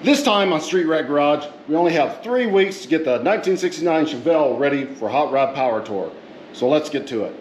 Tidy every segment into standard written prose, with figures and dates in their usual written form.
This time on Street Rat Garage, we only have 3 weeks to get the 1969 Chevelle ready for Hot Rod Power Tour. So let's get to it.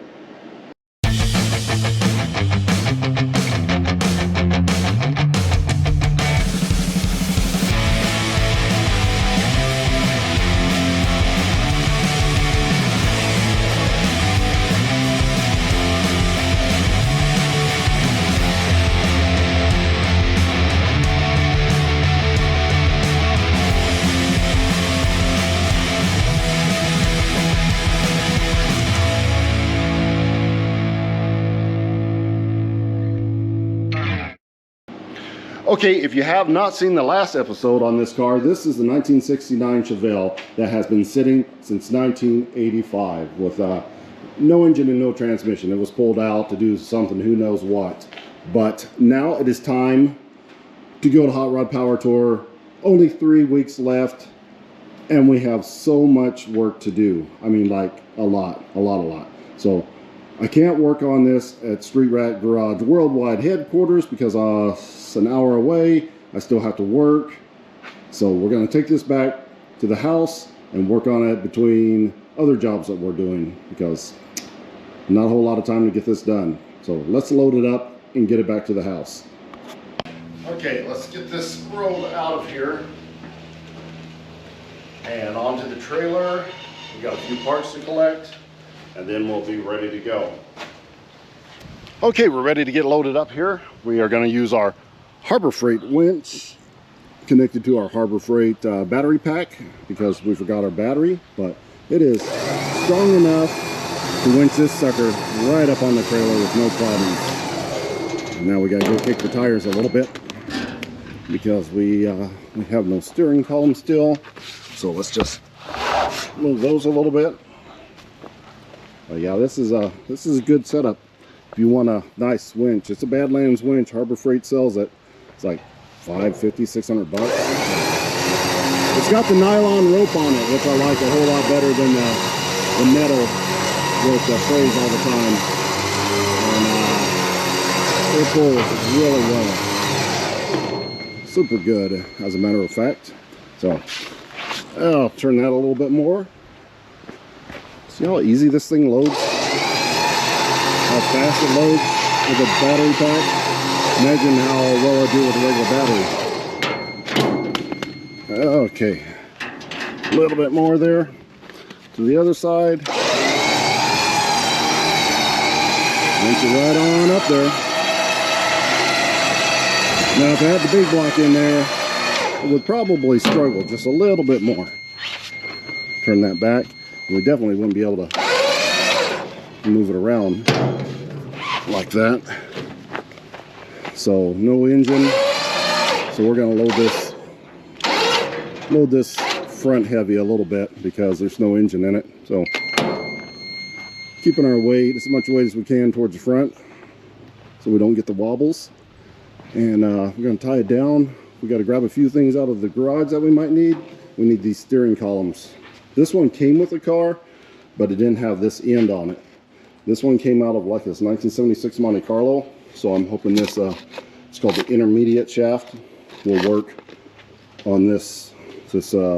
Okay, if you have not seen the last episode on this car, this is the 1969 Chevelle that has been sitting since 1985 with no engine and no transmission. It was pulled out to do something, who knows what. But now it is time to go to Hot Rod Power Tour. Only 3 weeks left, and we have so much work to do. I mean, like a lot. So I can't work on this at Street Rat Garage Worldwide headquarters because it's an hour away. I still have to work. So we're going to take this back to the house and work on it between other jobs that we're doing because not a whole lot of time to get this done. So let's load it up and get it back to the house. Okay, let's get this rolled out of here and onto the trailer. We got a few parts to collect, and then we'll be ready to go. Okay, we're ready to get loaded up here. We are going to use our Harbor Freight winch connected to our Harbor Freight battery pack because we forgot our battery, but it is strong enough to winch this sucker right up on the trailer with no problem. And now we got to go kick the tires a little bit because we have no steering column still. So let's just move those a little bit. But yeah, this is a good setup if you want a nice winch. It's a Badlands winch. Harbor Freight sells it. It's like $550, $600 bucks. It's got the nylon rope on it, which I like a whole lot better than the metal with the frays all the time. And it pulls really well. Super good, as a matter of fact. So I'll turn that a little bit more. See how easy this thing loads? How fast it loads with a battery pack? Imagine how well I do with a regular battery. Okay, a little bit more there to the other side. Winch it right on up there. Now if I had the big block in there, it would probably struggle just a little bit more. Turn that back. We definitely wouldn't be able to move it around like that. So no engine. So we're going to load this front heavy a little bit because there's no engine in it. So keeping our weight, as much weight as we can towards the front so we don't get the wobbles. And we're going to tie it down. We got to grab a few things out of the garage that we might need. We need these steering columns. This one came with the car, but it didn't have this end on it. This one came out of like this 1976 Monte Carlo. So I'm hoping this, it's called the intermediate shaft, will work on this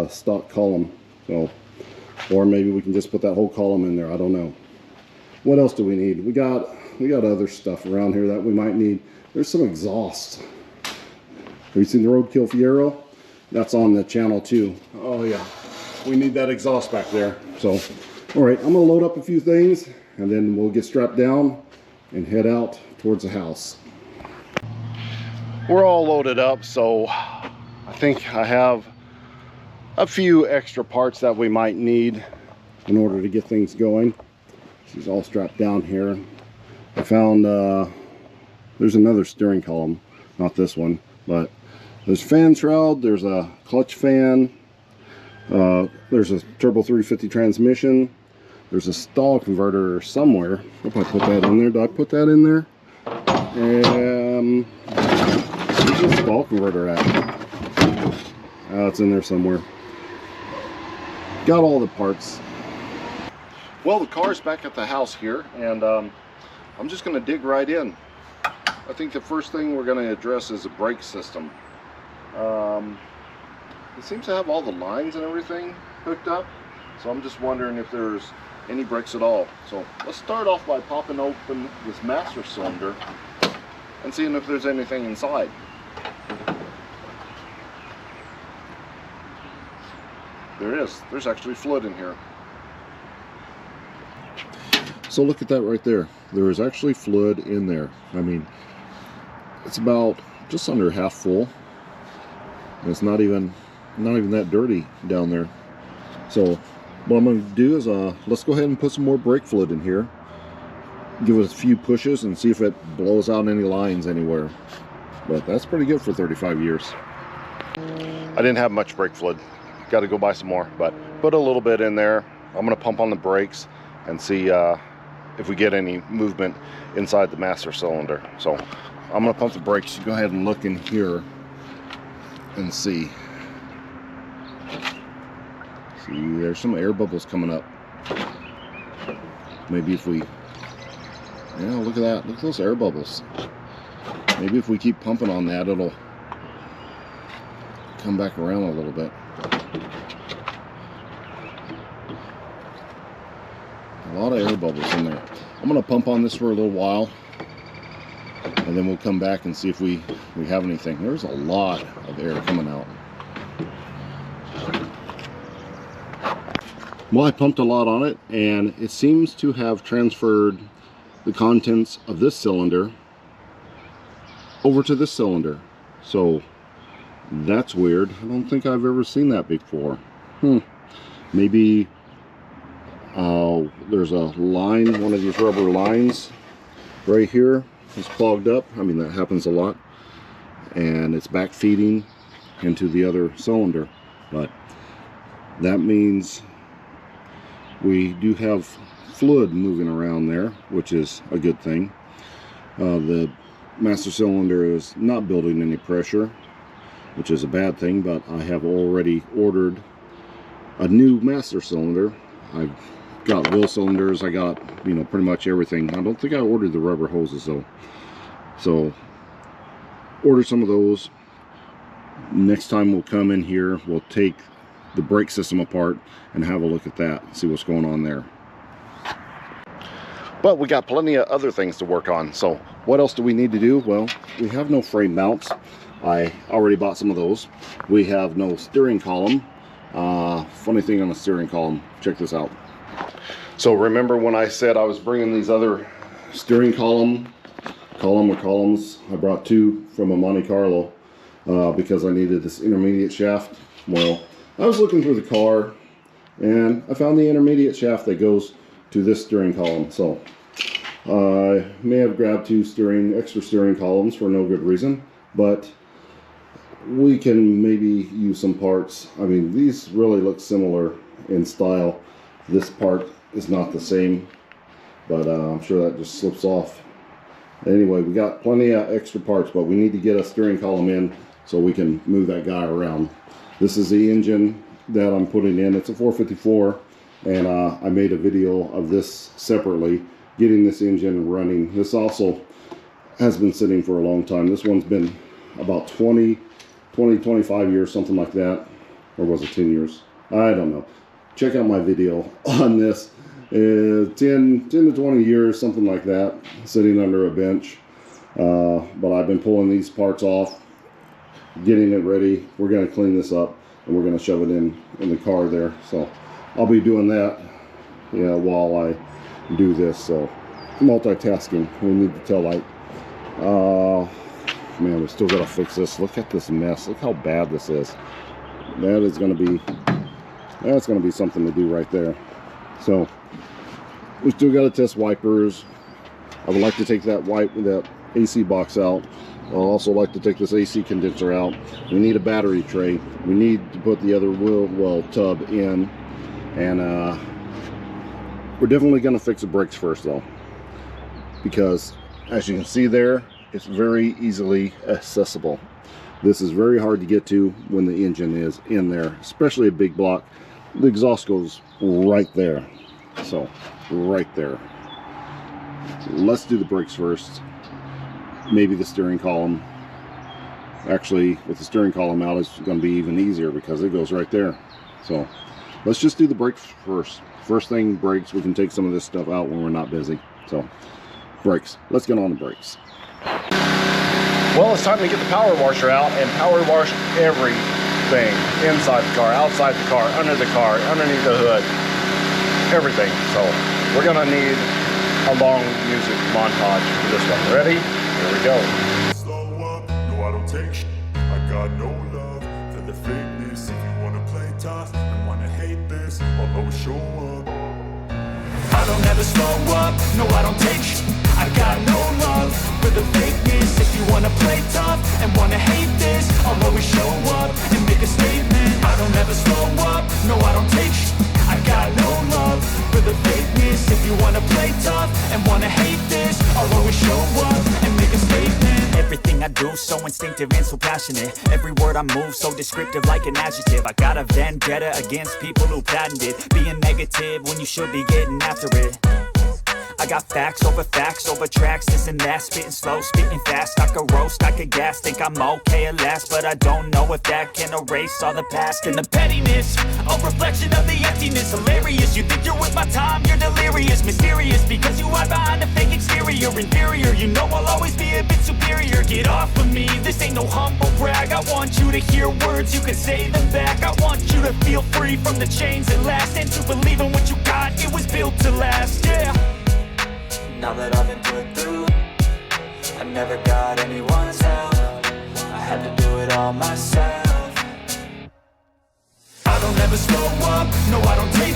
stock column. So, or maybe we can just put that whole column in there. I don't know. What else do we need? We got other stuff around here that we might need. There's some exhaust. Have you seen the Roadkill Fiero? That's on the channel too. Oh yeah, we need that exhaust back there. So, all right, I'm gonna load up a few things and then we'll get strapped down and head out towards the house. We're all loaded up, so I think I have a few extra parts that we might need in order to get things going. She's all strapped down here. I found there's another steering column, not this one, but there's fan shroud, there's a clutch fan, there's a turbo 350 transmission, there's a stall converter somewhere. Hope I put that in there. Did I put that in there? Where's the stall converter at? Oh, it's in there somewhere. Got all the parts. Well, the car's back at the house here, and I'm just going to dig right in. I think the first thing we're going to address is the brake system. it seems to have all the lines and everything hooked up. So I'm just wondering if there's any brakes at all. So let's start off by popping open this master cylinder and seeing if there's anything inside. There is. There's actually fluid in here. So look at that right there. There is actually fluid in there. I mean, it's about just under half full. And it's not even that dirty down there. So what I'm going to do is let's go ahead and put some more brake fluid in here. Give it a few pushes and see if it blows out any lines anywhere. But that's pretty good for 35 years. I didn't have much brake fluid. Got to go buy some more, but put a little bit in there. I'm going to pump on the brakes and see if we get any movement inside the master cylinder. So I'm going to pump the brakes. You go ahead and look in here and see. See, there's some air bubbles coming up. Maybe if we, yeah, look at that. Look at those air bubbles. Maybe if we keep pumping on that, it'll come back around a little bit. A lot of air bubbles in there. I'm going to pump on this for a little while, and then we'll come back and see if we have anything. There's a lot of air coming out. Well, I pumped a lot on it, and it seems to have transferred the contents of this cylinder over to this cylinder. So that's weird. I don't think I've ever seen that before. Maybe there's a line, one of these rubber lines right here is clogged up. I mean, that happens a lot. And it's back feeding into the other cylinder. But that means we do have fluid moving around there, which is a good thing. The master cylinder is not building any pressure, which is a bad thing, but I have already ordered a new master cylinder. I've got wheel cylinders, I got, you know, pretty much everything. I don't think I ordered the rubber hoses though. So order some of those. Next time we'll come in here, we'll take the brake system apart and have a look at that, see what's going on there. But we got plenty of other things to work on. So what else do we need to do? Well, we have no frame mounts. I already bought some of those. We have no steering column. Funny thing on the steering column, check this out. So remember when I said I was bringing these other steering columns? I brought two from a Monte Carlo because I needed this intermediate shaft. Well, I was looking through the car and I found the intermediate shaft that goes to this steering column. So I may have grabbed two extra steering columns for no good reason, but we can maybe use some parts. I mean, these really look similar in style. This part is not the same, but I'm sure that just slips off. Anyway, we got plenty of extra parts, but we need to get a steering column in so we can move that guy around. This is the engine that I'm putting in. It's a 454, and I made a video of this separately, getting this engine running. This also has been sitting for a long time. This one's been about 25 years, something like that. Or was it 10 years? I don't know. Check out my video on this. 10 to 20 years, something like that, sitting under a bench. But I've been pulling these parts off, getting it ready. We're going to clean this up and we're going to shove it in the car there. So I'll be doing that, yeah, while I do this. So multitasking. We need the tail light. Man, we still got to fix this. Look at this mess. Look how bad this is. That's going to be something to do right there. So we still got to test wipers. I would like to take that AC box out. I'll also like to take this AC condenser out. We need a battery tray. We need to put the other wheel well tub in, and we're definitely going to fix the brakes first though, because as you can see there, it's very easily accessible. This is very hard to get to when the engine is in there, especially a big block. The exhaust goes right there. So right there. Let's do the brakes first, maybe the steering column, Actually, with the steering column out, it's going to be even easier because it goes right there. So let's just do the brakes first. First thing, brakes. We can take some of this stuff out when we're not busy. So brakes. Let's get on the brakes. Well, it's time to get the power washer out and power wash everything. Inside the car, outside the car, under the car, underneath the hood. Everything. So we're going to need a long music montage for this one. Ready? Here we go. Take I got no love for the fakeness. If you wanna play tough and wanna hate this, I'll always show up. I don't ever slow up, no I don't take I got no love for the fakeness. If you wanna play tough and wanna hate this, I'll always show up and make a statement. I don't ever slow up, no I don't take I got no love for the fakeness. If you wanna play tough and wanna hate this, I'll always show up and make a statement. Everything I do so instinctive and so passionate. Every word I move so descriptive like an adjective. I got a vendetta against people who patented being negative when you should be getting after it. I got facts over tracks, this and that. Spitting slow, spitting fast. I could roast, I could gas. Think I'm okay at last, but I don't know if that can erase all the past. And the pettiness, a reflection of the emptiness. Hilarious, you think you're worth my time, you're delirious. Mysterious, because you hide behind a fake exterior. Inferior, you know I'll always be a bit superior. Get off of me, this ain't no humble brag. I want you to hear words, you can say them back. I want you to feel free from the chains that last, and to believe in what you got, it was built to last, yeah. Now that I've been put through, I never got anyone's help. I had to do it all myself. I don't ever slow up, no I don't take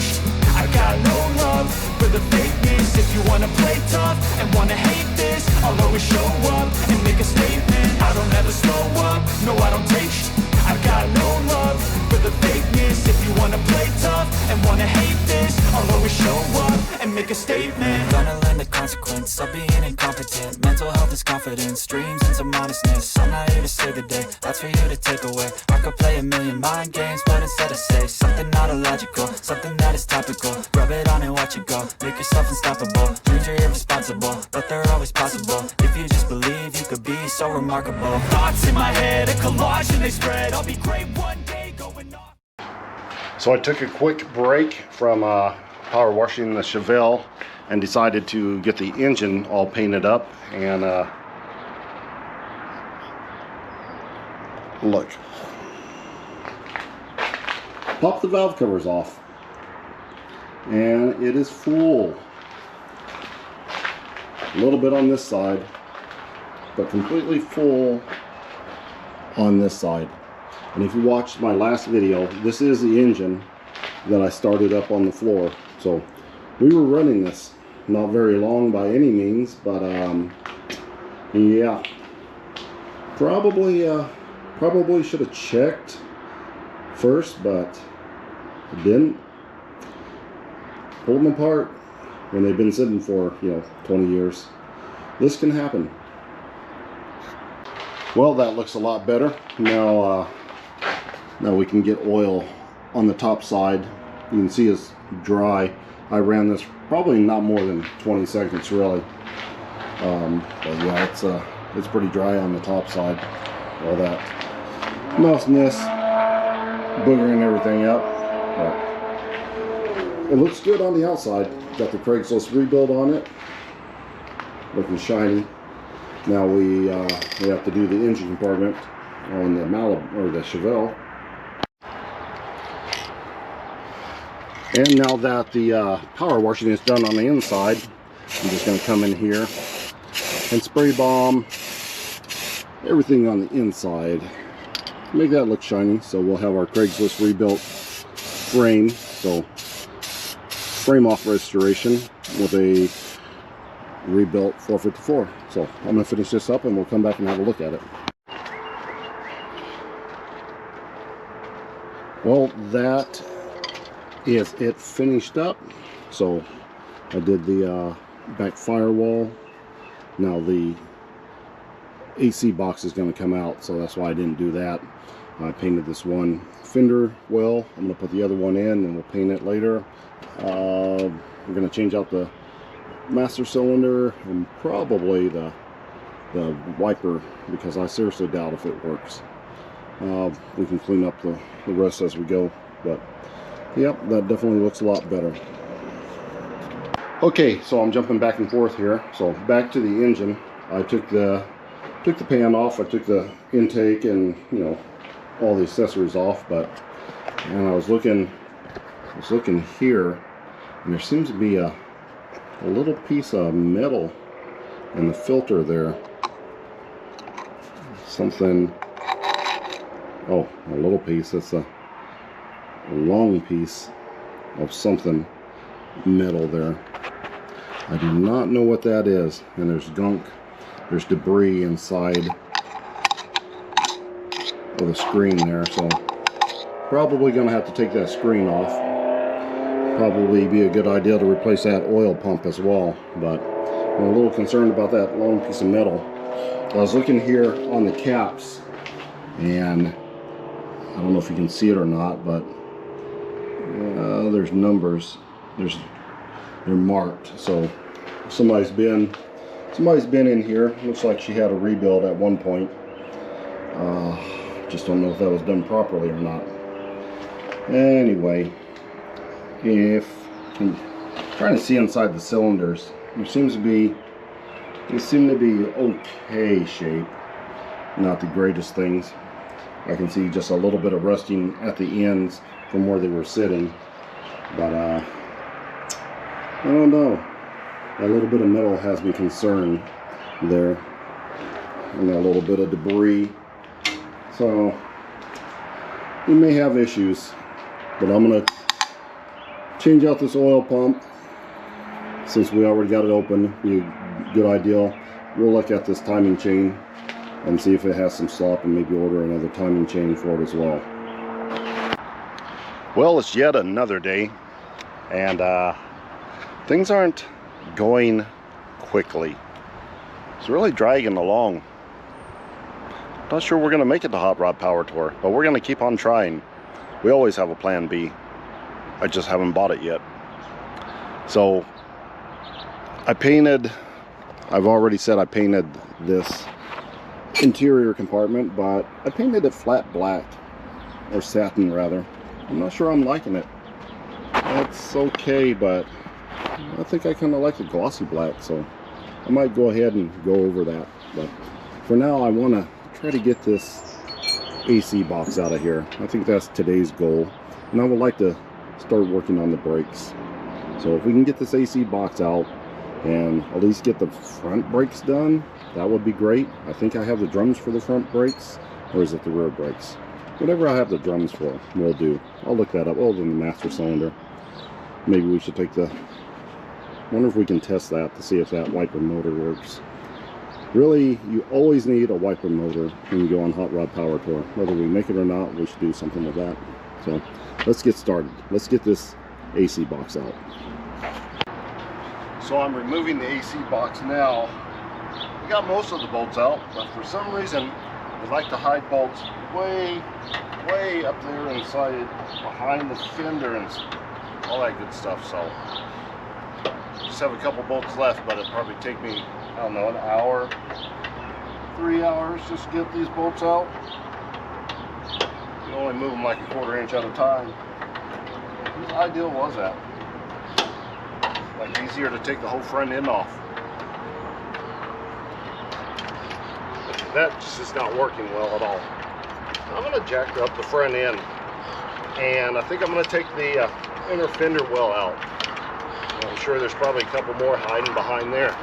I got no love for the fakeness. If you wanna play tough and wanna hate this, I'll always show up and make a statement. I don't ever slow up, no I don't take I got no love for the fakeness. If you wanna play tough and wanna hate this, I'll always show up and make a statement. Gonna learn the consequence of being incompetent. Mental health is confidence, dreams and some honestness. I'm not here to save the day, that's for you to take away. I could play a million mind games, but instead I say something not illogical, something that is topical. Rub it on and watch it go, make yourself unstoppable. Dreams are irresponsible, but they're always possible. If you just believe, you could be so remarkable. Thoughts in my head, a collage and they spread. I'll be great one day going off. So I took a quick break from power washing the Chevelle and decided to get the engine all painted up. And look, pop the valve covers off and it is full. A little bit on this side, but completely full on this side. And if you watched my last video, this is the engine that I started up on the floor. So we were running this not very long by any means, but yeah, probably should have checked first, but I didn't. Pulled them apart when they've been sitting for 20 years. This can happen. Well, that looks a lot better. Now we can get oil on the top side. You can see it's dry. I ran this probably not more than 20 seconds really. But yeah, it's pretty dry on the top side. All that moussiness, boogering everything up. But it looks good on the outside. Got the Craigslist rebuild on it, looking shiny. Now we have to do the engine compartment on the Malibu or the Chevelle. And now that the power washing is done on the inside, I'm just going to come in here and spray bomb everything on the inside. Make that look shiny. So we'll have our Craigslist rebuilt frame. So frame off restoration with a rebuilt 454. So I'm going to finish this up and we'll come back and have a look at it. Well, that is it finished up. So I did the back firewall. Now the AC box is going to come out, so that's why I didn't do that. I painted this one fender well. I'm going to put the other one in and we'll paint it later. We're going to change out the master cylinder and probably the the wiper, because I seriously doubt if it works. We can clean up the rest as we go, but yep, that definitely looks a lot better. Okay, so I'm jumping back and forth here. So back to the engine. I took the pan off. I took the intake and, you know, all the accessories off. And I was looking here, and there seems to be a little piece of metal in the filter there. Something. Oh, a little piece. That's a long piece of something metal there. I do not know what that is, and there's gunk, there's debris inside of the screen there, so probably gonna have to take that screen off. Probably be a good idea to replace that oil pump as well, but I'm a little concerned about that long piece of metal. I was looking here on the caps, and I don't know if you can see it or not, but there's numbers. They're marked, so somebody's been in here. Looks like she had a rebuild at one point. Just don't know if that was done properly or not. Anyway, if I'm trying to see inside the cylinders, they seem to be okay shape, not the greatest things. I can see just a little bit of rusting at the ends from where they were sitting, but I don't know. A little bit of metal has me concerned there, and a little bit of debris. So we may have issues, but I'm gonna change out this oil pump since we already got it open. Be a good idea. We'll look at this timing chain and see if it has some slop, and maybe order another timing chain for it as well. Well, it's yet another day, and things aren't going quickly. It's really dragging along. Not sure we're gonna make it to Hot Rod Power Tour, but we're gonna keep on trying. We always have a plan B. I just haven't bought it yet. So I've already said I painted this interior compartment, but I painted it flat black, or satin rather. I'm not sure I'm liking it. That's okay, but I think I kind of like the glossy black, so I might go ahead and go over that. But for now, I want to try to get this AC box out of here. I think that's today's goal, and I would like to start working on the brakes. So if we can get this AC box out and at least get the front brakes done, that would be great. I think I have the drums for the front brakes, or is it the rear brakes? Whatever I have the drums for, will do. I'll look that up. Oh, then the master cylinder. Maybe we should take the... wonder if we can test that to see if that wiper motor works. Really, you always need a wiper motor when you go on Hot Rod Power Tour. Whether we make it or not, we should do something with that. So let's get started. Let's get this AC box out. So I'm removing the AC box now. We got most of the bolts out, but for some reason we like to hide bolts way up there inside, behind the fender and all that good stuff. So just have a couple bolts left, but it'll probably take me, I don't know, an hour, 3 hours just to get these bolts out. You only move them like a 1/4 inch at a time. Whose idea was that? Like easier to take the whole front end off. That just is not working well at all. I'm going to jack up the front end, and I think I'm going to take the inner fender well out. I'm sure there's probably a couple more hiding behind there.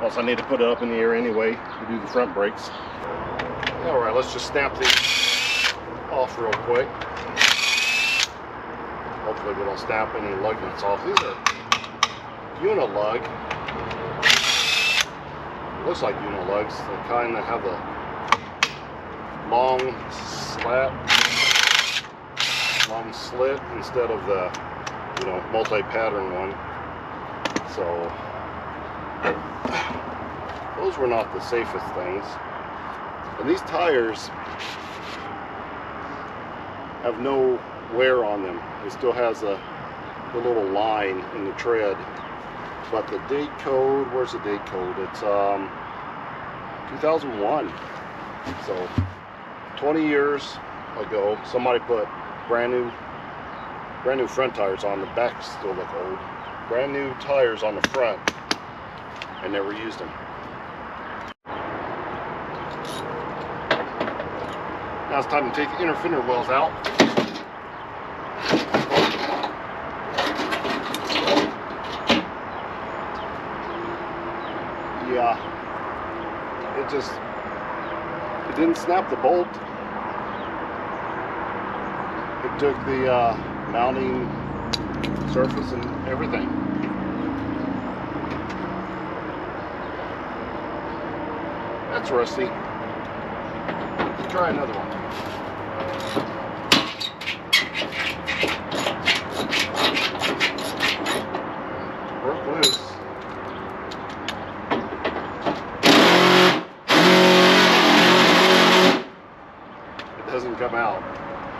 Also, I need to put it up in the air anyway to do the front brakes. Alright, let's just snap these off real quick. Hopefully we don't snap any lug nuts off. These are Unilug. Looks like Unilugs, the kind that have the long slit instead of the, you know, multi-pattern one. So those were not the safest things. And these tires have no wear on them. It still has the little line in the tread. but the date code, where's the date code? It's 2001. So 20 years ago, somebody put brand new front tires on. The back still look old. Brand new tires on the front, and never used them. Now it's time to take the inner fender wells out. Yeah, it didn't snap the bolt. It took the mounting surface and everything. That's rusty. Try another one. Broke loose. It doesn't come out.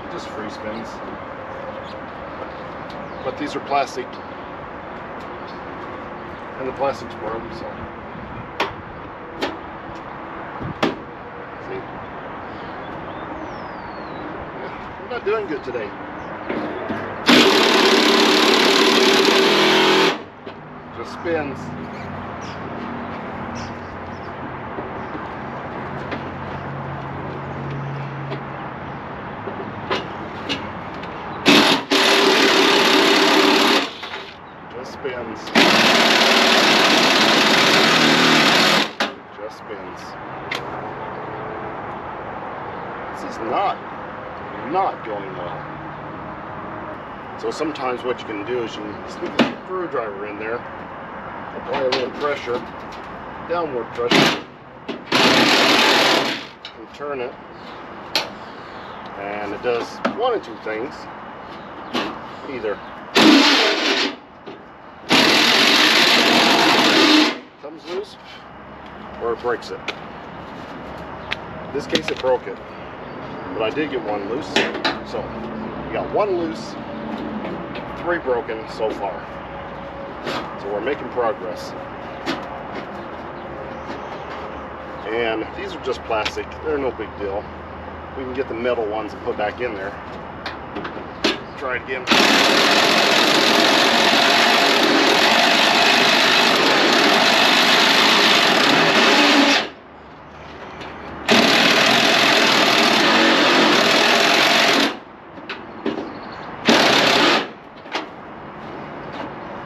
It just free spins. But these are plastic, and the plastic's broke, so. See? Yeah, we're not doing good today. Just spins. Spins. Just spins. This is not going well. So sometimes what you can do is you can stick a screwdriver in there, apply a little pressure, downward pressure, and turn it. And it does one of two things. Either comes loose or it breaks it. In this case it broke it, but I did get one loose. So we got one loose, 3 broken so far. So we're making progress. And these are just plastic, they're no big deal. We can get the metal ones and put back in there. Try it again.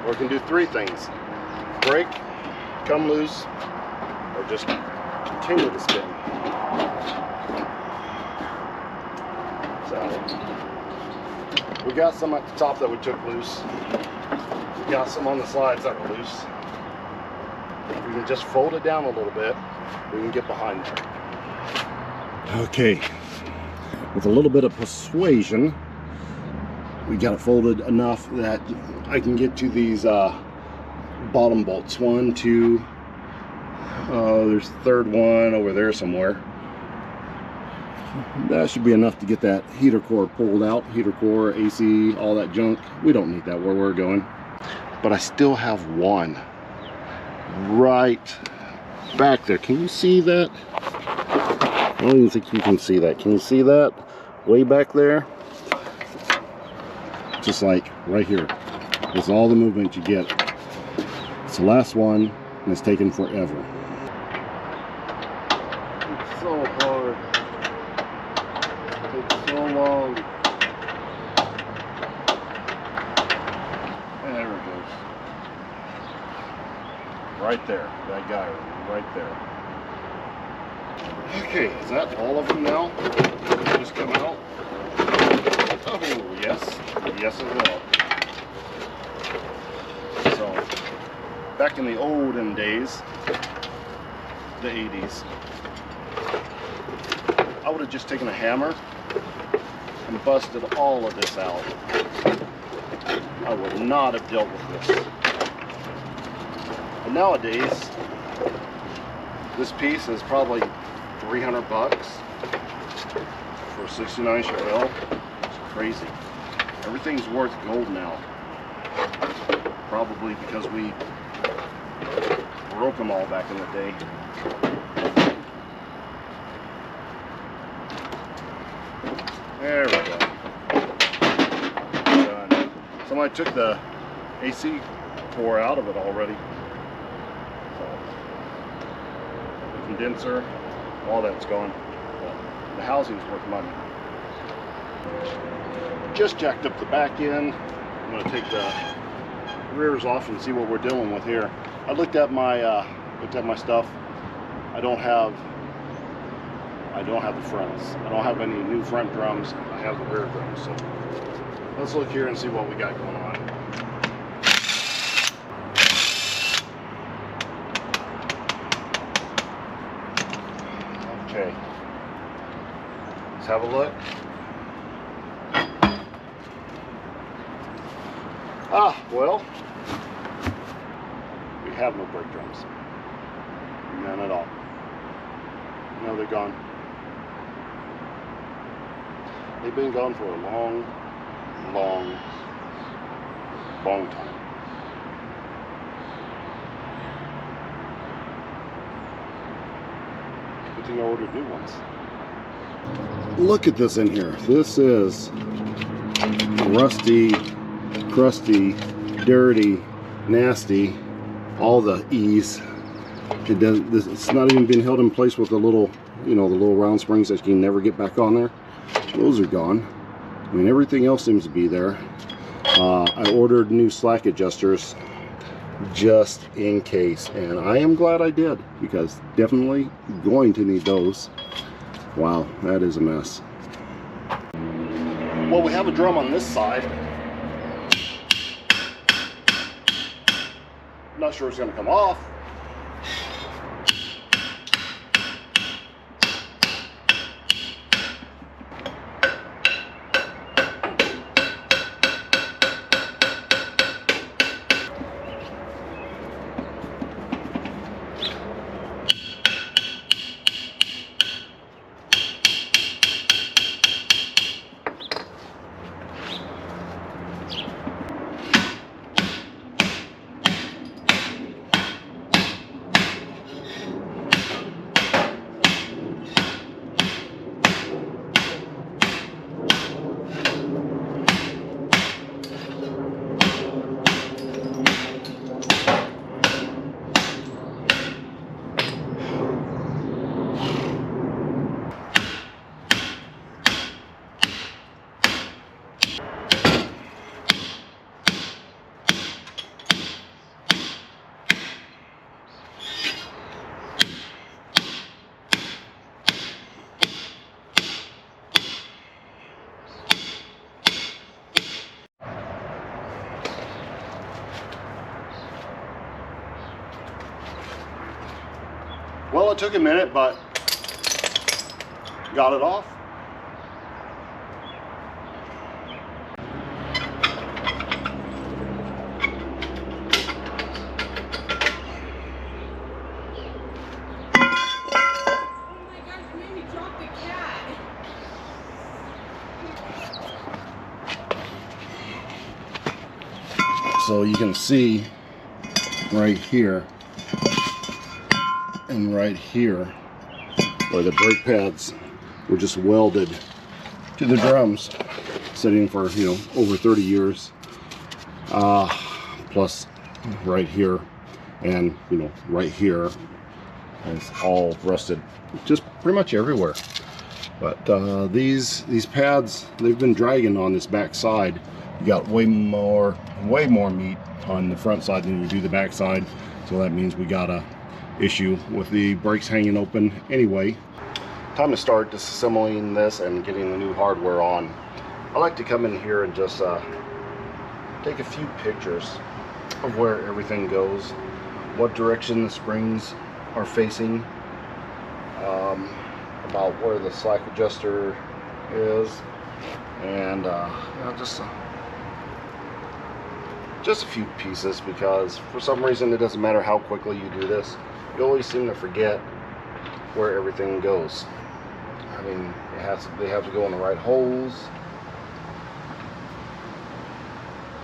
Or we can do 3 things: break, come loose, or just continue to spin. So we got some at the top that we took loose. We got some on the sides that were loose. If we can just fold it down a little bit, we can get behind there. Okay, with a little bit of persuasion, we got it folded enough that I can get to these bottom bolts. 1, 2, there's the third one over there somewhere. That should be enough to get that heater core pulled out. Heater core, AC, all that junk. We don't need that where we're going. But I still have one right back there. Can you see that? I don't even think you can see that. Can you see that? Way back there? Just like right here. That's all the movement you get. It's the last one, and it's taken forever. It's so hard. It takes so long. And there it goes. Right there. That guy right there. Okay, is that all of them now? Just come out? Oh, yes. Yes, it will. So, back in the olden days, the 80s, I would have just taken a hammer and busted all of this out. I would not have dealt with this. But nowadays, this piece is probably 300 bucks for a 69 Chevelle. It's crazy. Everything's worth gold now. Probably because we broke them all back in the day. There we go. Done. Somebody took the AC core out of it already. So, the condenser, all that's gone. But the housing's worth money. Just jacked up the back end. I'm going to take the rears off and see what we're dealing with here. I looked at my stuff. I don't have the fronts. I don't have any new front drums. I have the rear drums. So let's look here and see what we got going on. Okay. Let's have a look. Well, we have no brake drums. None at all. No, they're gone. They've been gone for a long time. Good thing I ordered new ones. Look at this in here. This is rusty, crusty, dirty, nasty, all the E's. It's not even been held in place with the little, the little round springs that you can never get back on there. Those are gone. I mean, everything else seems to be there. I ordered new slack adjusters just in case, and I am glad I did, because definitely going to need those. Wow, that is a mess. Well, we have a drum on this side. Not sure it's going to come off. Well, it took a minute, but got it off. So you can see right here and right here where the brake pads were just welded to the drums, sitting for over 30 years, plus right here and right here is all rusted, just pretty much everywhere. But these pads, they've been dragging on this back side. You got way more meat on the front side than you do the back side, so that means we got a issue with the brakes hanging open anyway. Time to start disassembling this and getting the new hardware on. I like to come in here and just take a few pictures of where everything goes, what direction the springs are facing, about where the slack adjuster is, and just a few pieces, because for some reason it doesn't matter how quickly you do this, you always seem to forget where everything goes. I mean, they have to go in the right holes,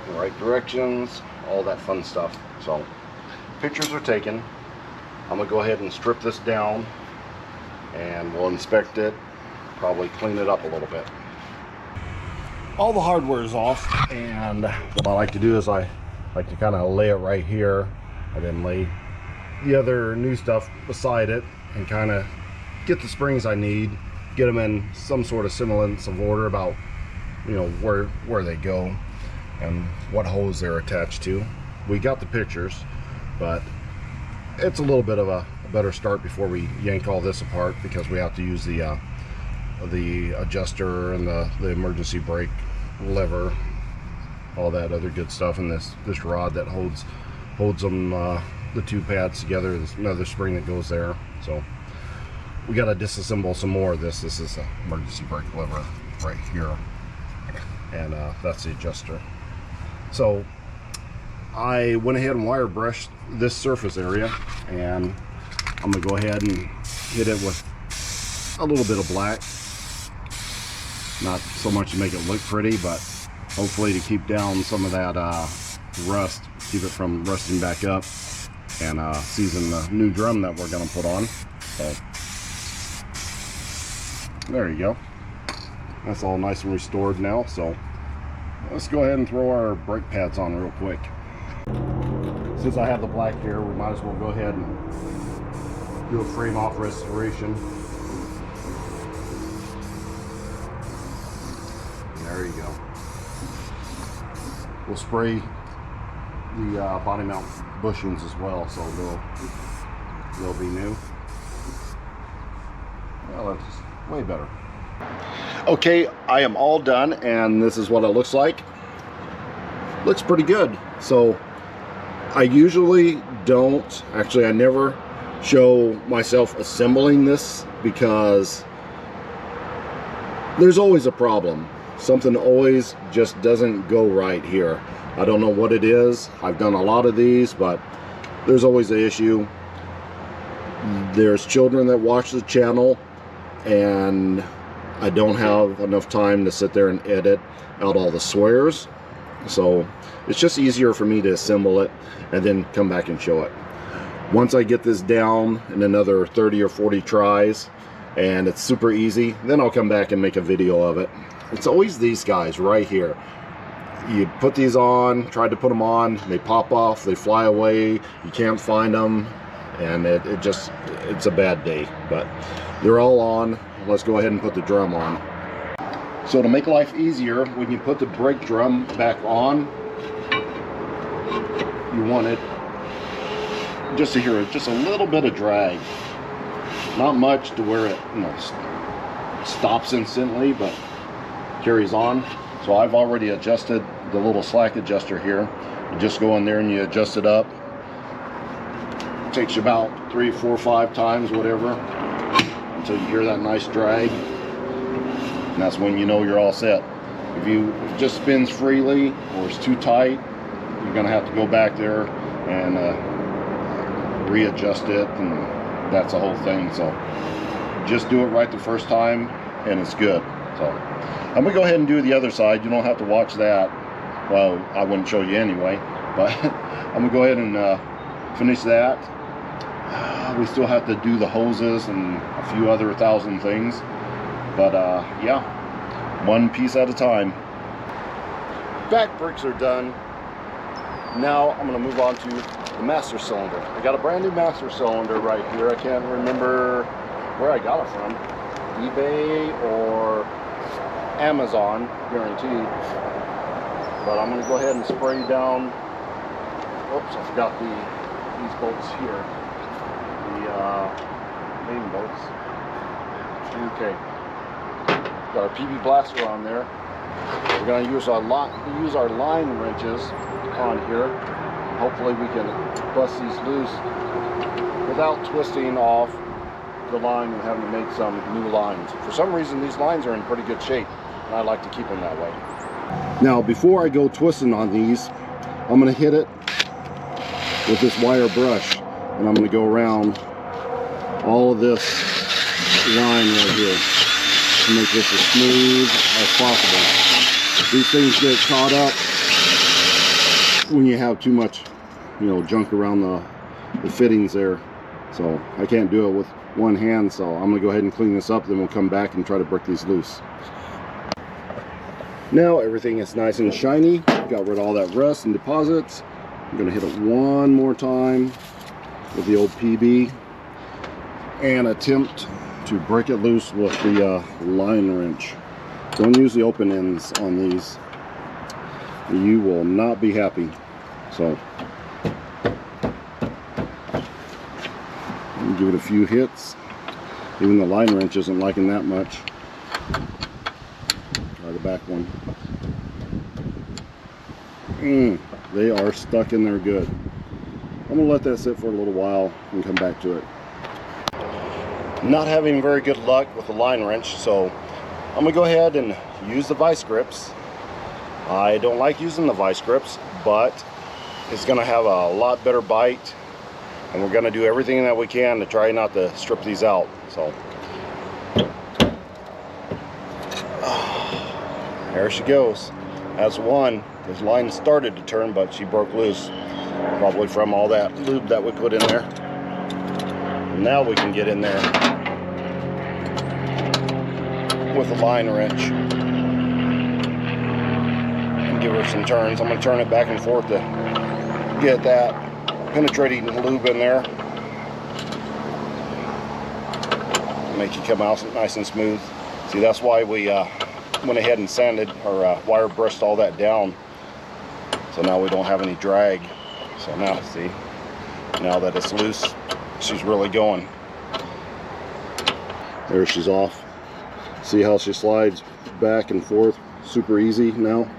the right directions, all that fun stuff. So pictures are taken, I'm gonna go ahead and strip this down and we'll inspect it, probably clean it up a little bit. All the hardware is off, and what I like to do is I like to kind of lay it right here and then lay the other new stuff beside it and kind of get the springs I need, get them in some sort of semblance of order about, you know, where they go and what hose they're attached to. We got the pictures, but it's a little bit of a better start before we yank all this apart, because we have to use the adjuster and the emergency brake lever, all that other good stuff, and this rod that holds them, the two pads together. There's another spring that goes there, so we got to disassemble some more of this. This is an emergency brake lever right here, and that's the adjuster. So I went ahead and wire brushed this surface area, and I'm gonna go ahead and hit it with a little bit of black. Not so much to make it look pretty, but hopefully to keep down some of that rust, keep it from rusting back up, and season the new drum that we're gonna put on. So there you go. That's all nice and restored now. So let's go ahead and throw our brake pads on real quick. Since I have the black here, we might as well go ahead and do a frame off restoration. There you go. We'll spray the body mount bushings as well, so they'll be new. Well, that's way better. Okay, I am all done, and this is what it looks like. Looks pretty good. So I usually don't, actually I never show myself assembling this, because there's always a problem. Something always just doesn't go right here. I don't know what it is. I've done a lot of these, but there's always an issue. There's children that watch the channel, and I don't have enough time to sit there and edit out all the swears. So it's just easier for me to assemble it and then come back and show it. Once I get this down in another 30 or 40 tries and it's super easy, then I'll come back and make a video of it. It's always these guys right here. You put these on, try to put them on, they pop off, they fly away, you can't find them, and it's a bad day. But they're all on. Let's go ahead and put the drum on. So to make life easier, when you put the brake drum back on, you want it just to hear just a little bit of drag. Not much to where it, you know, stops instantly, but carries on. So I've already adjusted the little slack adjuster here. You just go in there and you adjust it up. It takes you about 3, 4, 5 times, whatever, until you hear that nice drag. And that's when you know you're all set. If it just spins freely or it's too tight, you're gonna have to go back there and readjust it, and that's the whole thing. So just do it right the first time and it's good. So I'm gonna go ahead and do the other side. You don't have to watch that. Well, I wouldn't show you anyway, but I'm gonna go ahead and finish that. We still have to do the hoses and a few other 1,000 things, but yeah, one piece at a time. Back brakes are done. Now I'm gonna move on to the master cylinder. I got a brand new master cylinder right here. I can't remember where I got it from, eBay or Amazon, guaranteed. But I'm gonna go ahead and spray down. Oops, I forgot these bolts here, the main bolts. Okay, got our PB blaster on there. We're gonna use our line wrenches on here. Hopefully we can bust these loose without twisting off the line and having to make some new lines. For some reason these lines are in pretty good shape, and I like to keep them that way. Now before I go twisting on these, I'm going to hit it with this wire brush, and I'm going to go around all of this line right here to make this as smooth as possible. These things get caught up when you have too much, you know, junk around the fittings there. So I can't do it with one hand, so I'm gonna go ahead and clean this up, then we'll come back and try to break these loose. Now everything is nice and shiny, got rid of all that rust and deposits. I'm gonna hit it one more time with the old PB and attempt to break it loose with the line wrench. Don't use the open ends on these. You will not be happy. So give it a few hits. Even the line wrench isn't liking that much. Try the back one. They are stuck in there good. I'm gonna let that sit for a little while and come back to it. Not having very good luck with the line wrench, so I'm gonna go ahead and use the vice grips. I don't like using the vice grips, but it's gonna have a lot better bite, and we're gonna do everything that we can to try not to strip these out. So there she goes. That's one. This line started to turn, but she broke loose, probably from all that lube that we put in there. And now we can get in there with the line wrench and give her some turns. I'm going to turn it back and forth to get that penetrating lube in there. Make it come out nice and smooth. See, that's why we went ahead and sanded or wire brushed all that down, so now we don't have any drag. So now, see, now that it's loose, she's really going. There she's off. See how she slides back and forth, super easy now.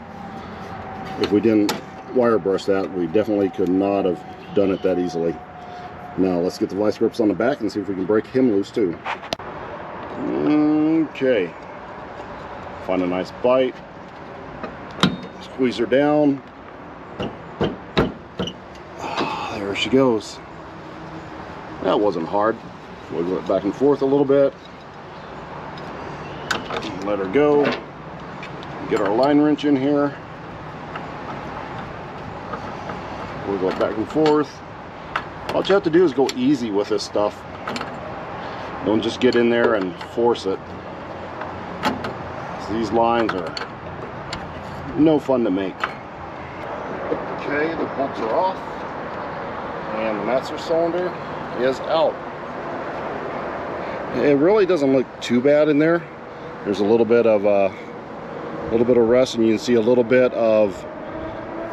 If we didn't wire brush that, we definitely could not have done it that easily. Now let's get the vice grips on the back and see if we can break him loose too. Okay, find a nice bite, squeeze her down. There she goes. That wasn't hard. Wiggle it back and forth a little bit. Let her go. Get our line wrench in here. Wiggle it back and forth. All you have to do is go easy with this stuff. Don't just get in there and force it. These lines are no fun to make. Okay, the bolts are off, and the master cylinder is out. It really doesn't look too bad in there. There's a little bit of rust, and you can see a little bit of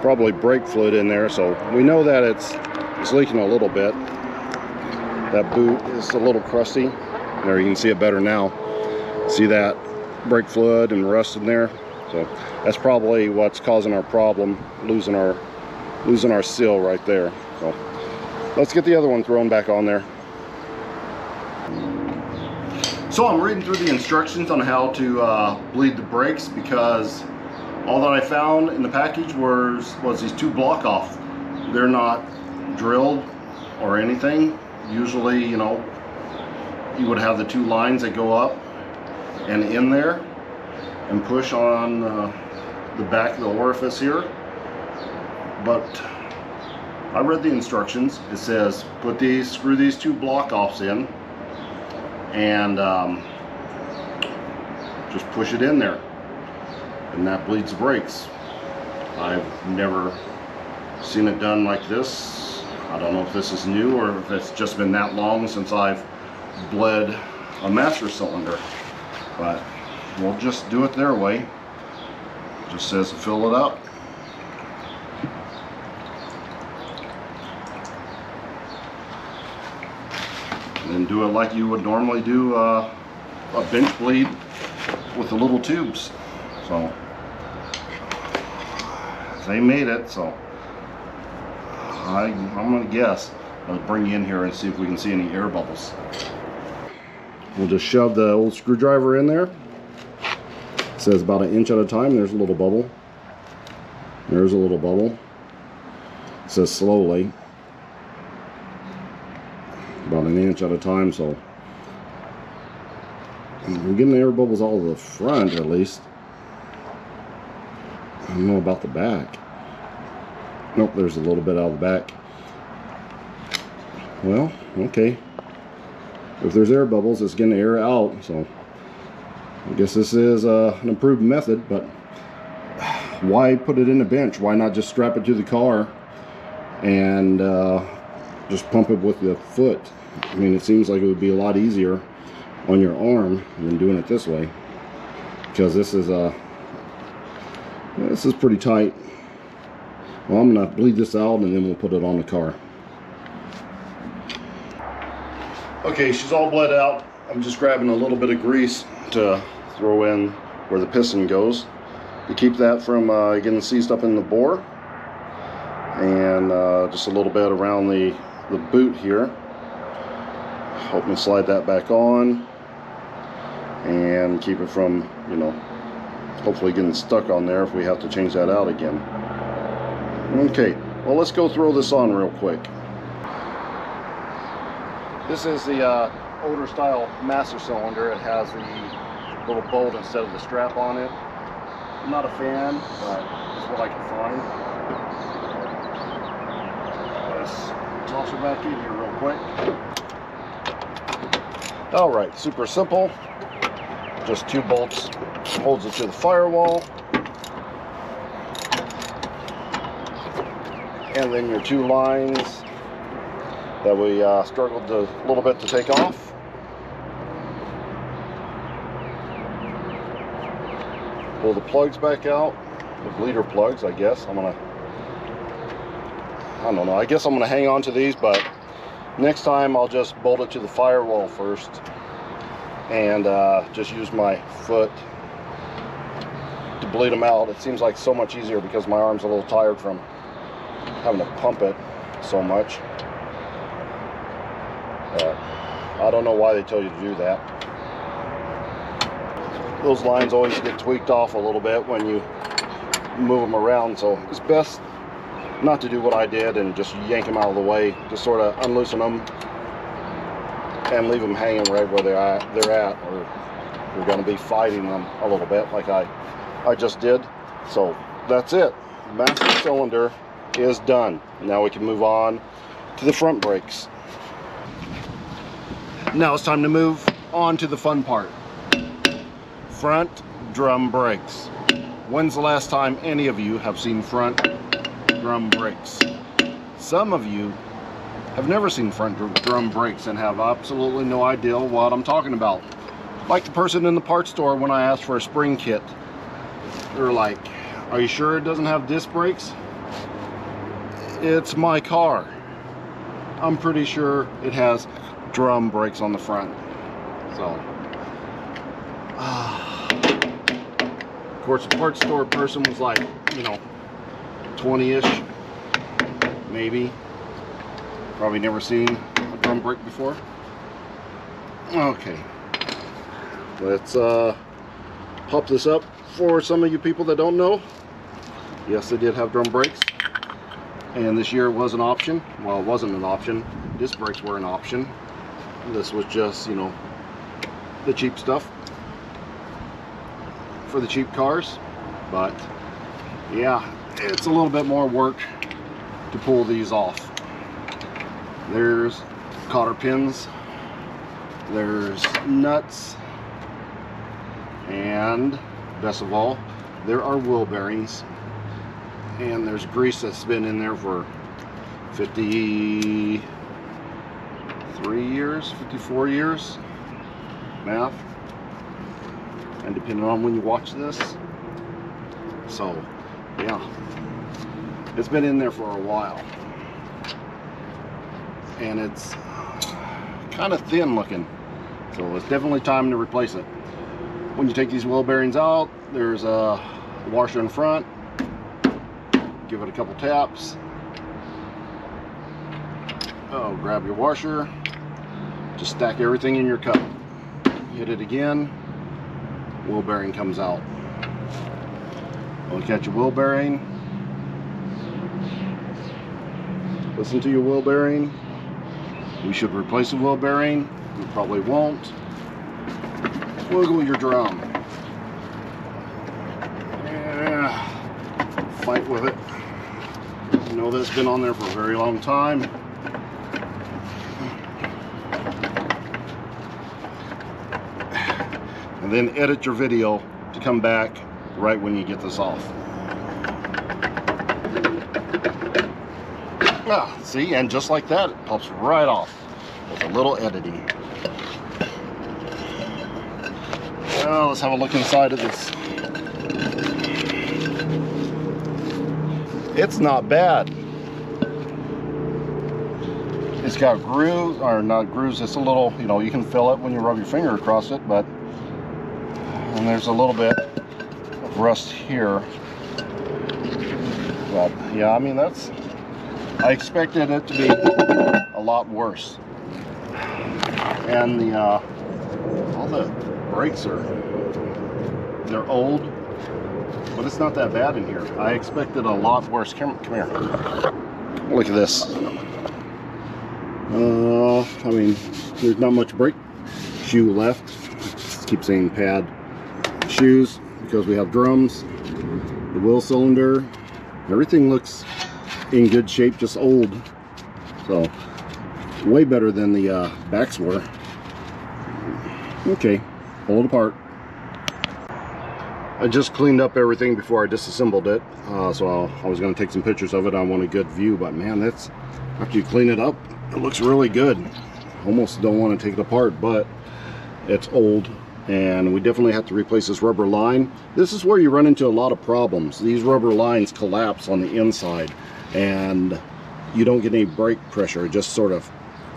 probably brake fluid in there. So we know that it's leaking a little bit. That boot is a little crusty. There, you can see it better now. See that brake fluid and rust in there? So that's probably what's causing our problem, losing our seal right there. So let's get the other one thrown back on there. So I'm reading through the instructions on how to bleed the brakes, because all that I found in the package was these two block off. They're not drilled or anything. Usually, you know, you would have the two lines that go up and in there and push on the back of the orifice here. But I read the instructions. It says screw these two block offs in and just push it in there, and that bleeds the brakes. I've never seen it done like this. I don't know if this is new or if it's just been that long since I've bled a master cylinder, but we'll just do it their way. It just says to fill it up. And then do it like you would normally do a bench bleed with the little tubes. So they made it, so I'm gonna guess. I'll bring you in here and see if we can see any air bubbles. We'll just shove the old screwdriver in there. It says about 1 inch at a time. There's a little bubble. There's a little bubble. It says slowly. About 1 inch at a time, so we're getting the air bubbles all of the front at least. I don't know about the back. Nope, there's a little bit out of the back. Well, okay. If there's air bubbles, it's getting the air out. So I guess this is an improved method, but why put it in a bench? Why not just strap it to the car and just pump it with the foot? I mean, it seems like it would be a lot easier on your arm than doing it this way, because this is pretty tight. Well, I'm gonna bleed this out and then we'll put it on the car. Okay, she's all bled out. I'm just grabbing a little bit of grease to throw in where the piston goes to keep that from getting seized up in the bore, and just a little bit around the boot here. Help me slide that back on and keep it from, you know, hopefully getting stuck on there if we have to change that out again. Okay, well, let's go throw this on real quick. This is the older style master cylinder. It has the little bolt instead of the strap on it. I'm not a fan, but it's what I can find. Let's toss her back in here real quick. Alright, super simple. Just 2 bolts holds it to the firewall. And then your 2 lines that we struggled a little bit to take off. Pull the plugs back out, the bleeder plugs, I guess. I don't know, I guess I'm gonna hang on to these, but next time I'll just bolt it to the firewall first and just use my foot to bleed them out. It seems like so much easier because my arm's a little tired from having to pump it so much. I don't know why they tell you to do that. Those lines always get tweaked off a little bit when you move them around, so it's best not to do what I did and just yank them out of the way. Just sort of unloosen them and leave them hanging right where they're at, or you're going to be fighting them a little bit like I just did. So that's it. Master cylinder is done. Now we can move on to the front brakes. Now it's time to move on to the fun part. Front drum brakes. When's the last time any of you have seen front drum brakes? Some of you have never seen front drum brakes and have absolutely no idea what I'm talking about. Like the person in the parts store when I asked for a spring kit. They're like, are you sure it doesn't have disc brakes? It's my car. I'm pretty sure it has drum brakes on the front. So, of course, the parts store person was like, you know, 20-ish, maybe. Probably never seen a drum brake before. Okay, let's pop this up for some of you people that don't know. Yes, they did have drum brakes, and this year it was an option. Well, it wasn't an option. Disc brakes were an option. This was just, you know, the cheap stuff for the cheap cars. But yeah, it's a little bit more work to pull these off. There's cotter pins, there's nuts, and best of all, there are wheel bearings, and there's grease that's been in there for 53 years, 54 years, math, and depending on when you watch this. So yeah, it's been in there for a while, and it's kind of thin looking, so it's definitely time to replace it. When you take these wheel bearings out, there's a washer in front. Give it a couple taps. Oh, grab your washer, just stack everything in your cup, hit it again, wheel bearing comes out. Look at your wheel bearing, listen to your wheel bearing. You should replace the wheel bearing, you probably won't. Wiggle your drum. Yeah. Fight with it. You know that's been on there for a very long time. then edit your video to come back right when you get this off. Ah, see, and just like that, it pops right off with a little editing. Well, let's have a look inside of this. It's not bad. It's got grooves, or not grooves, it's a little, you know, you can feel it when you rub your finger across it, but, and there's a little bit of rust here. But yeah, I mean, that's, I expected it to be a lot worse. And the, all the brakes are, they're old, but it's not that bad in here. I expected a lot worse. Come here. Look at this. I mean, there's not much brake shoe left. Just keep saying pad shoes because we have drums. The wheel cylinder, everything looks in good shape, just old. So, way better than the backs were. Okay, pull it apart. I just cleaned up everything before I disassembled it, so I was going to take some pictures of it. I want a good view, but man, that's, after you clean it up, it looks really good. Almost don't want to take it apart, but it's old, and we definitely have to replace this rubber line. This is where you run into a lot of problems. These rubber lines collapse on the inside, and you don't get any brake pressure. It just sort of,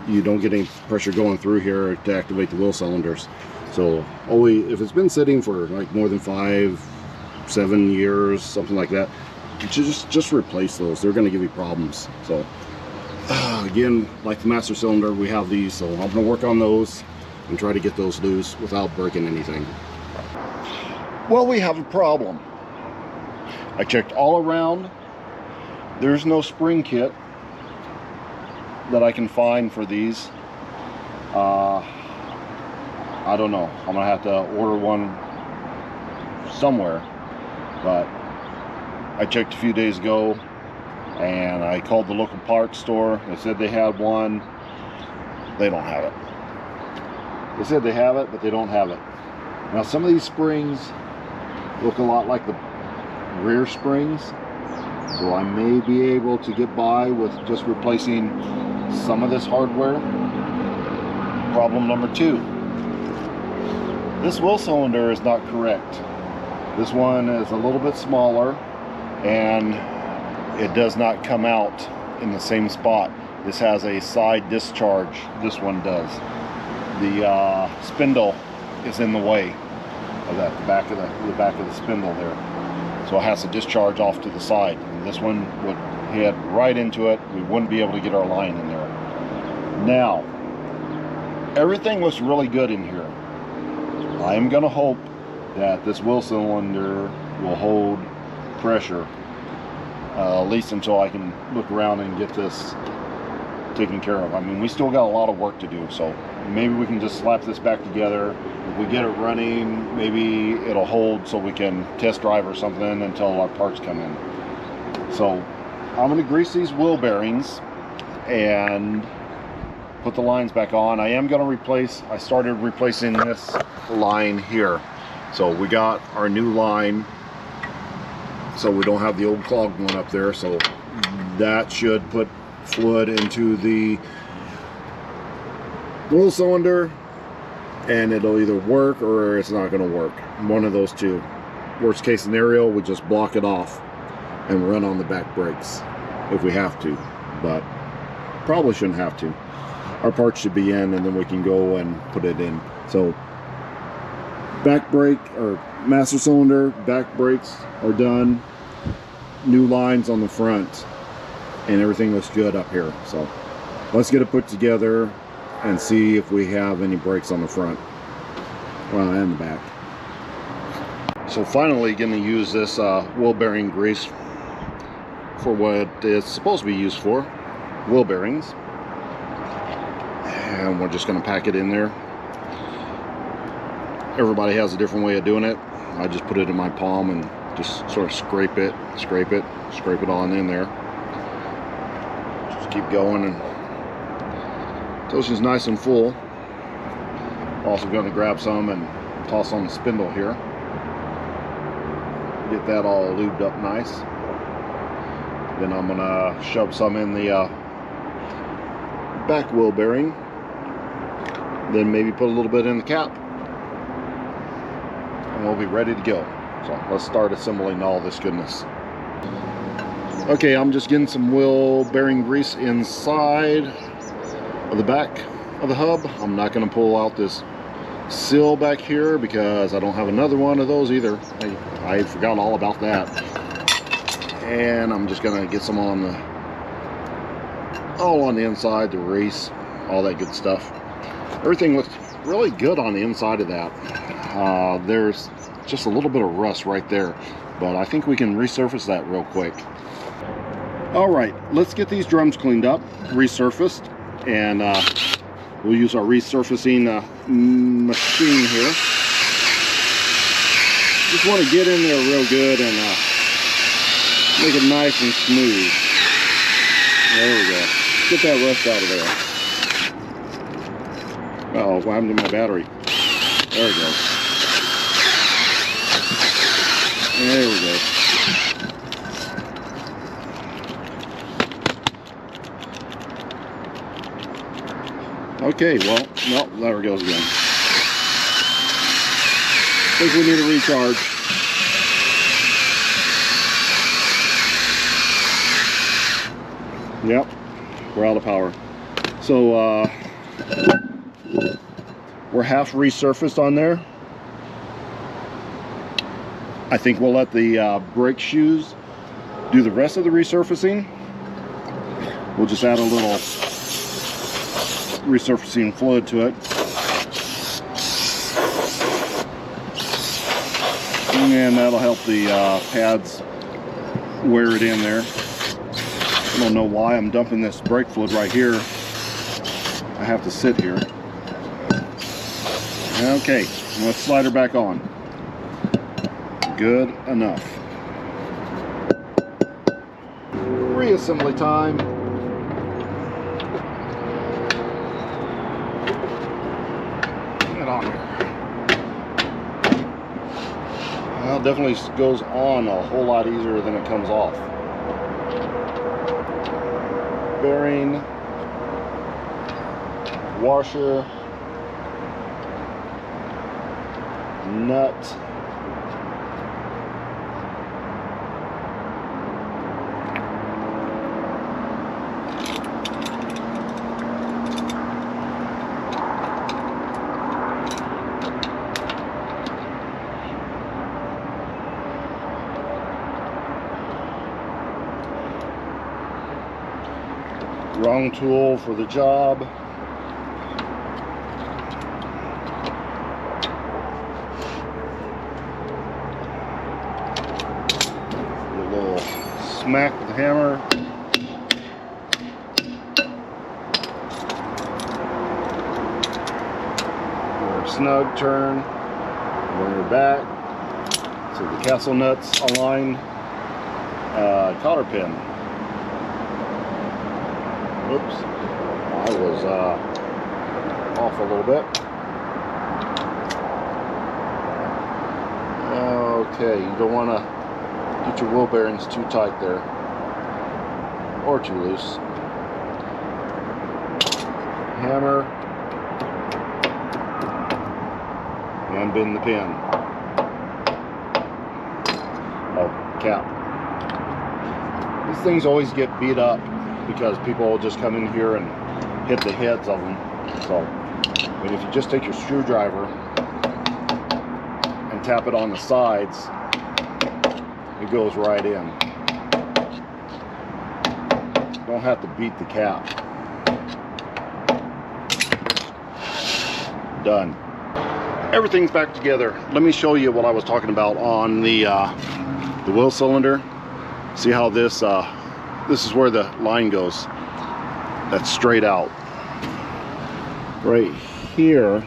you don't get any pressure going through here to activate the wheel cylinders. So always, if it's been sitting for like more than 5-7 years, something like that, just replace those. They're going to give you problems. So again, like the master cylinder, we have these, so I'm going to work on those and try to get those loose without breaking anything. Well, we have a problem. I checked all around. There's no spring kit that I can find for these. I don't know. I'm gonna have to order one somewhere, but I checked a few days ago and I called the local parts store. They said they had one. They don't have it. They said they have it, but they don't have it. Now, some of these springs look a lot like the rear springs, so I may be able to get by with just replacing some of this hardware. Problem number 2. This wheel cylinder is not correct. This one is a little bit smaller and it does not come out in the same spot. This has a side discharge. This one does. The spindle is in the way of that, the back of the spindle there. So it has to discharge off to the side. And this one would head right into it. We wouldn't be able to get our line in there. Now, everything looks really good in here. I am going to hope that this wheel cylinder will hold pressure, at least until I can look around and get this taken care of. I mean, we still got a lot of work to do, so maybe we can just slap this back together. If we get it running, maybe it'll hold so we can test drive or something until our parts come in. So I'm going to grease these wheel bearings and put the lines back on. I am going to replace, I started replacing this line here. So we got our new line, so we don't have the old clogged one up there. So that should put fluid into the wheel cylinder and it'll either work or it's not going to work. One of those two. Worst case scenario, we just block it off and run on the back brakes if we have to, but probably shouldn't have to. Our parts should be in and then we can go and put it in. So back brake or master cylinder, back brakes are done. New lines on the front and everything looks good up here. So let's get it put together and see if we have any brakes on the front, well, and the back. So finally going to use this wheel bearing grease for what it's supposed to be used for, wheel bearings. And we're just going to pack it in there. Everybody has a different way of doing it. I just put it in my palm and just sort of scrape it on in there. Just keep going and until she's nice and full. Also going to grab some and toss on the spindle here. Get that all lubed up nice. Then I'm gonna shove some in the back wheel bearing. Then maybe put a little bit in the cap. And we'll be ready to go. So let's start assembling all this goodness. Okay, I'm just getting some wheel bearing grease inside of the back of the hub. I'm not going to pull out this seal back here because I don't have another one of those either. I forgot all about that. And I'm just going to get some on all on the inside, the race, all that good stuff. Everything looks really good on the inside of that. There's just a little bit of rust right there, but I think we can resurface that real quick. All right, let's get these drums cleaned up, resurfaced, and we'll use our resurfacing machine here. Just want to get in there real good and make it nice and smooth. There we go. Get that rust out of there. Uh-oh, what happened to my battery? There we go. There we go. Okay, well, no, there it goes again. I think we need a recharge. Yep, we're out of power. So, we're half resurfaced on there. I think we'll let the brake shoes do the rest of the resurfacing. We'll just add a little resurfacing fluid to it, and that'll help the pads wear it in there. I don't know why I'm dumping this brake fluid right here. I have to sit here. Okay, let's slide her back on. Good enough. Reassembly time. On here. Well, it definitely goes on a whole lot easier than it comes off. Bearing, washer, nut, wrong tool for the job. A little smack with the hammer. Snug turn. Bring her back. So the castle nuts align. Cotter pin. Oops, I was off a little bit. Okay, you don't want to get your wheel bearings too tight there, or too loose. Hammer, and bend the pin. Oh, cap. These things always get beat up because people will just come in here and hit the heads of them. So, but if you just take your screwdriver and tap it on the sides, it goes right in. Don't have to beat the cap. Done. Everything's back together. Let me show you what I was talking about on the wheel cylinder. See how this this is where the line goes. That's straight out. Right here,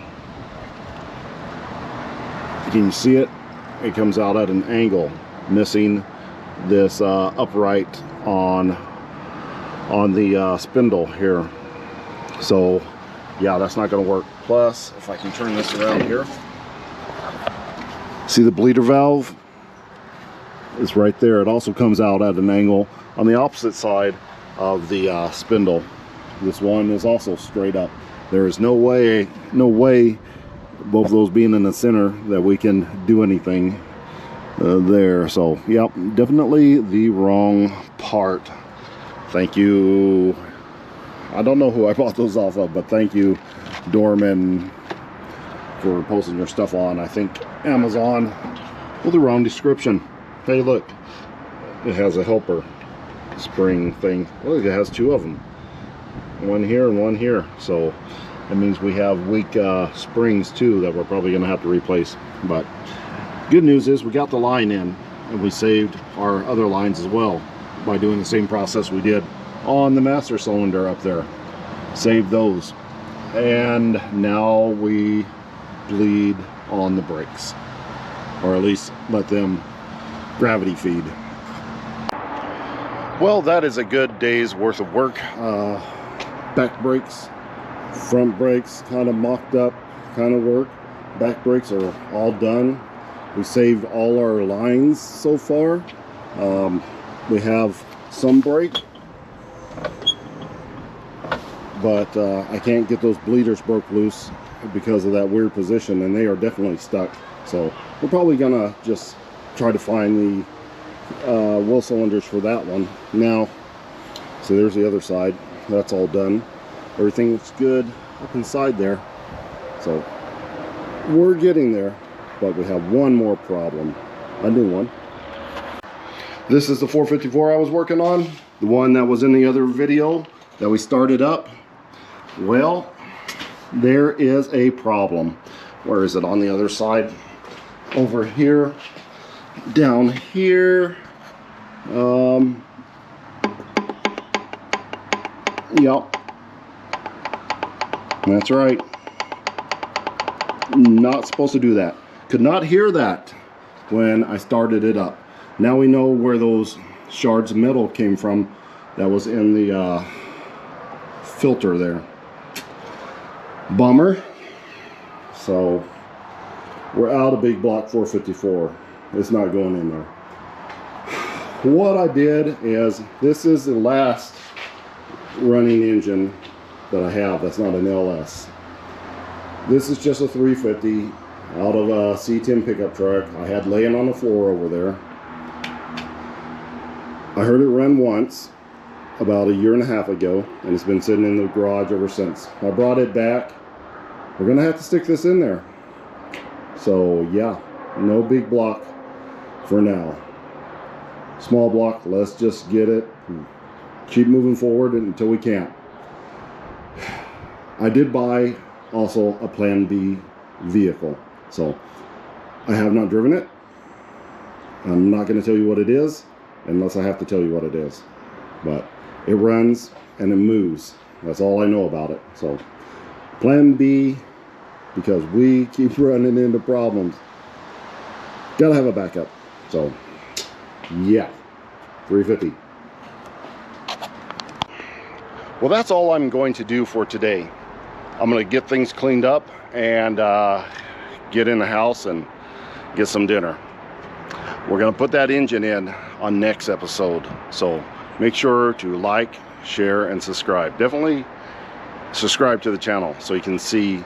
can you see it? It comes out at an angle, missing this upright on the spindle here. So yeah, that's not going to work. Plus, if I can turn this around here, See the bleeder valve is right there. It also comes out at an angle on the opposite side of the spindle. This one is also straight up. There is no way, both of those being in the center, that we can do anything there. So yep, definitely the wrong part. Thank you. I don't know who I bought those off of, but thank you, Dorman, for posting your stuff on, I think, Amazon. Well, the wrong description. Hey, look, it has a helper spring thing. Look, it has two of them, one here and one here. So that means we have weak springs too that we're probably gonna have to replace. But good news is we got the line in, and we saved our other lines as well by doing the same process we did on the master cylinder up there. Saved those, and now we bleed on the brakes, or at least let them gravity feed. Well, that is a good day's worth of work. Back brakes, front brakes kind of mocked up kind of work. Back brakes are all done. We saved all our lines so far. We have some brake, but I can't get those bleeders broke loose because of that weird position, and they are definitely stuck. So we're probably gonna just try to find the wheel cylinders for that one. Now, so there's the other side. That's all done. Everything looks good up inside there. So we're getting there, but we have one more problem, a new one. This is the 454 I was working on, the one that was in the other video that we started up. Well, there is a problem. Where is it? On the other side, over here, down here. Yep, that's right. Not supposed to do that. Could not hear that when I started it up. Now we know where those shards of metal came from that was in the filter there. Bummer. So we're out of big block 454. It's not going in there. What I did is, this is the last running engine that I have that's not an LS. This is just a 350 out of a C10 pickup truck I had laying on the floor over there. I heard it run once about a year and a half ago, and it's been sitting in the garage ever since. I brought it back. We're gonna have to stick this in there. So yeah, no big block for now. Small block, let's just get it, keep moving forward until we can't. I did buy also a Plan B vehicle, so I have not driven it. I'm not going to tell you what it is unless I have to tell you what it is, but it runs and it moves. That's all I know about it. So Plan B, because we keep running into problems, gotta have a backup. So yeah, 350. Well, that's all I'm going to do for today. I'm going to get things cleaned up and get in the house and get some dinner. We're going to put that engine in on next episode. So make sure to like, share, and subscribe. Definitely subscribe to the channel so you can see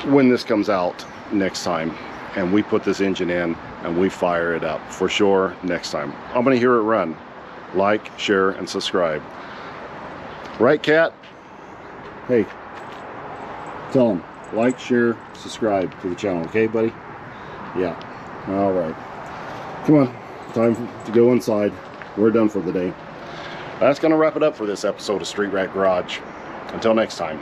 when this comes out next time and we put this engine in and we fire it up for sure next time. I'm going to hear it run. Like, share, and subscribe. Right, Cat? Hey, tell them, like, share, subscribe to the channel, okay, buddy? Yeah, all right. Come on, time to go inside. We're done for the day. That's going to wrap it up for this episode of Street Rat Garage. Until next time.